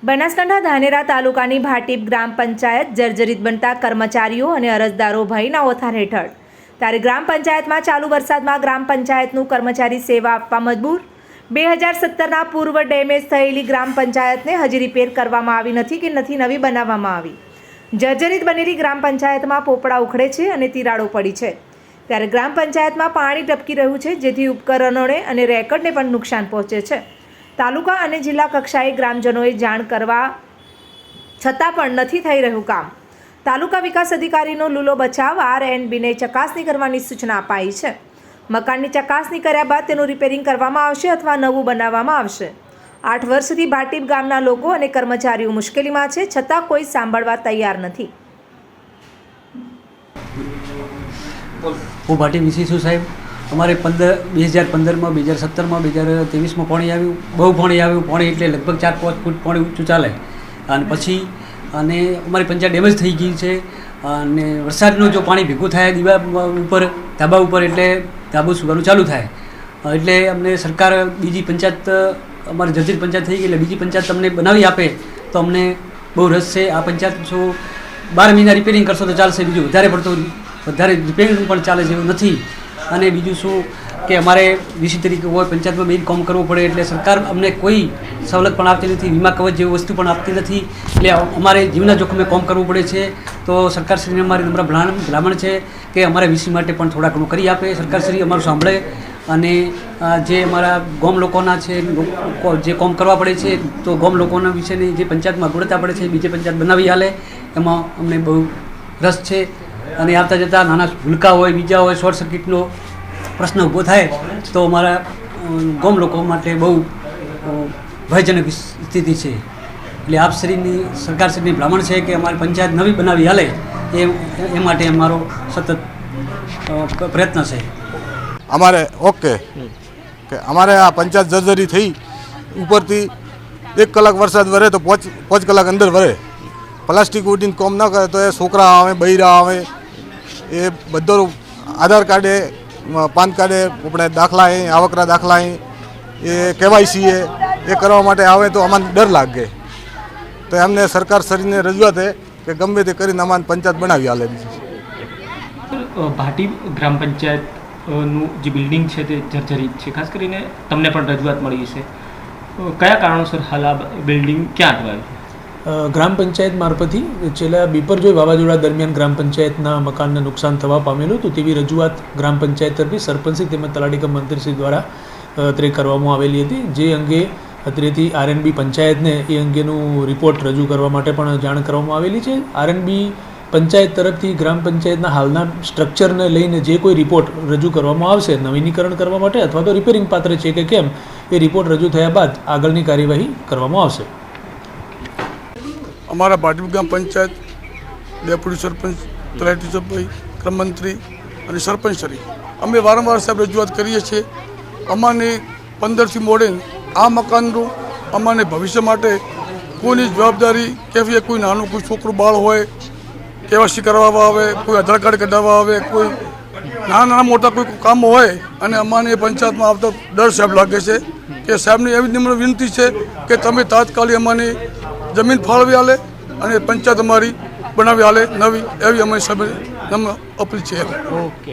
બનાસકાંઠા ધાનેરા તાલુકાની ભાટીપ ગ્રામ પંચાયત જર્જરિત બનતા કર્મચારીઓ અને અરજદારો ભયના ઓથાર હેઠળ ત્યારે ગ્રામ પંચાયતમાં ચાલુ વરસાદમાં ગ્રામ પંચાયતનું કર્મચારી સેવા આપવા મજબૂર। 2017ના પૂર્વ ડેમેજ થયેલી ગ્રામ પંચાયતને હજી રિપેર કરવામાં આવી નથી કે નથી નવી બનાવવામાં આવી। જર્જરિત બનેલી ગ્રામ પંચાયતમાં પોપડા ઉખડે છે અને તિરાડો પડી છે ત્યારે ગ્રામ પંચાયતમાં પાણી ટપકી રહ્યું છે, જેથી ઉપકરણોને અને રેકર્ડને પણ નુકસાન પહોંચે છે। તાલુકા અને જિલ્લા કક્ષાએ ગ્રામજનોએ જાણ કરવા છતાં પણ નથી થઈ રહ્યું કામ। તાલુકા વિકાસ અધિકારીનો લૂલો બચાવ RNBને ચકાસણી કરવાની સૂચના અપાઈ છે। મકાનની ચકાસણી કર્યા બાદ તેનું રિપેરિંગ કરવામાં આવશે અથવા નવું બનાવવામાં આવશે। 8 વર્ષથી ભાટીપ ગામના લોકો અને કર્મચારીઓ મુશ્કેલીમાં છે, છતાં કોઈ સાંભળવા તૈયાર નથી। હું ભાટી વીસી છું સાહેબ। અમારે 2015માં 2017માં 2023માં પાણી આવ્યું, બહુ પાણી આવ્યું। પાણી એટલે લગભગ 4-5 ફૂટ પાણી ઊંચું ચાલે અને પછી અમારી પંચાયત ડેમેજ થઈ ગઈ છે અને વરસાદનું જો પાણી ભેગું થાય દીવા ઉપર ધાબા ઉપર એટલે ધાબુ સુવાનું ચાલુ થાય એટલે અમને સરકાર બીજી પંચાયત અમારી જર્જરિત પંચાયત થઈ ગઈ એટલે બીજી પંચાયત તમને બનાવી આપે તો અમને બહુ રસ છે। આ પંચાયત શું 12 મહિના રિપેરિંગ કરશો તો ચાલશે, બીજું વધારે રિપેરિંગ પણ ચાલે જેવું નથી। અને બીજું શું કે અમારે વીસી તરીકે હોય પંચાયતમાં બેન કામ કરવું પડે એટલે સરકાર અમને કોઈ સવલત પણ આપતી નથી, વીમા કવચ જેવી વસ્તુ પણ આપતી નથી, એટલે અમારે જીવના જોખમે કામ કરવું પડે છે। તો સરકારશ્રીને અમારી નમ્ર ભલામણ છે કે અમારે વીસી માટે પણ થોડા ઘણું કરી આપે, સરકારશ્રી અમારું સાંભળે અને જે અમારા ગામ લોકોના છે જે કામ કરવા પડે છે તો ગામ લોકોના વિશેની જે પંચાયતમાં ગુણવત્તા પડે છે બીજી પંચાયત બનાવી હાલે એમાં અમને બહુ રસ છે। અને આવતા જતાં નાના ભૂલકા હોય બીજા હોય શોર્ટ સર્કિટનો પ્રશ્ન ઊભો થાય તો અમારા ગામ લોકો માટે બહુ ભયજનક સ્થિતિ છે। એટલે આપશ્રીની સરકારશ્રીની ભલામણ છે કે અમારી પંચાયત નવી બનાવી હાલે એ માટે અમારો સતત પ્રયત્ન છે। અમારે ઓકે કે અમારે આ પંચાયત જર્જરી થઈ ઉપરથી 1 કલાક વરસાદ વરે તો 5 કલાક અંદર વરે, પ્લાસ્ટિક ઉડીને કોમ ન કરે તો એ છોકરા આવે બૈરા આવે એ બધો આધાર કાર્ડે પાન કાર્ડે આપણે દાખલા આવકના દાખલા એ KYC એ કરવા માટે આવે તો અમને ડર લાગે। તો એમને સરકારશ્રીને રજૂઆત છે કે ગમે તે કરીને અમારે પંચાયત બનાવી હાલે। ભાટી ગ્રામ પંચાયતનું જે બિલ્ડિંગ છે તે જર્જરિત છે, ખાસ કરીને તમને પણ રજૂઆત મળી છે, કયા કારણોસર હાલ આ બિલ્ડિંગ ક્યાં અટવાયું છે? ગ્રામ પંચાયત મારફતથી છેલ્લા બિપરજોય વાવાઝોડા દરમિયાન ગ્રામ પંચાયતના મકાનને નુકસાન થવા પામેલું હતું તેવી રજૂઆત ગ્રામ પંચાયત તરફથી સરપંચશ્રી તેમજ તલાટી કમ મંત્રીશ્રી દ્વારા અત્રે કરવામાં આવેલી હતી, જે અંગે અત્રેથી RNB પંચાયતને એ અંગેનું રિપોર્ટ રજૂ કરવા માટે પણ જાણ કરવામાં આવેલી છે। RNB પંચાયત તરફથી ગ્રામ પંચાયતના હાલના સ્ટ્રક્ચરને લઈને જે કોઈ રિપોર્ટ રજૂ કરવામાં આવશે નવીનીકરણ કરવા માટે અથવા તો રિપેરિંગ પાત્ર છે કે કેમ એ રિપોર્ટ રજૂ થયા બાદ આગળની કાર્યવાહી કરવામાં આવશે। અમારા ભાટીપ ગ્રામ પંચાયત ડેપ્યુટી સરપંચ તલાટી સભ્ય ક્રમ મંત્રી અને સરપંચશ્રી અમે વારંવાર સાહેબ રજૂઆત કરીએ છીએ। અમાને 15થી મોડે આ મકાનનું અમાને ભવિષ્ય માટે કોઈની જવાબદારી કેવી, કોઈ નાનું કોઈ છોકરું બાળ હોય KYC કરાવવા આવે, કોઈ આધાર કાર્ડ કઢાવવા આવે, કોઈ નાના મોટા કોઈ કામ હોય અને અમાને પંચાયતમાં આવતા ડર સાહેબ લાગે છે કે સાહેબની એવી નિમ્ર વિનંતી છે કે તમે તાત્કાલિક અમાને જમીન ફાળવી હાલે અને પંચાયત અમારી બનાવી હાલે નવી, એવી અમારી સામે અપીલ છે। ઓકે।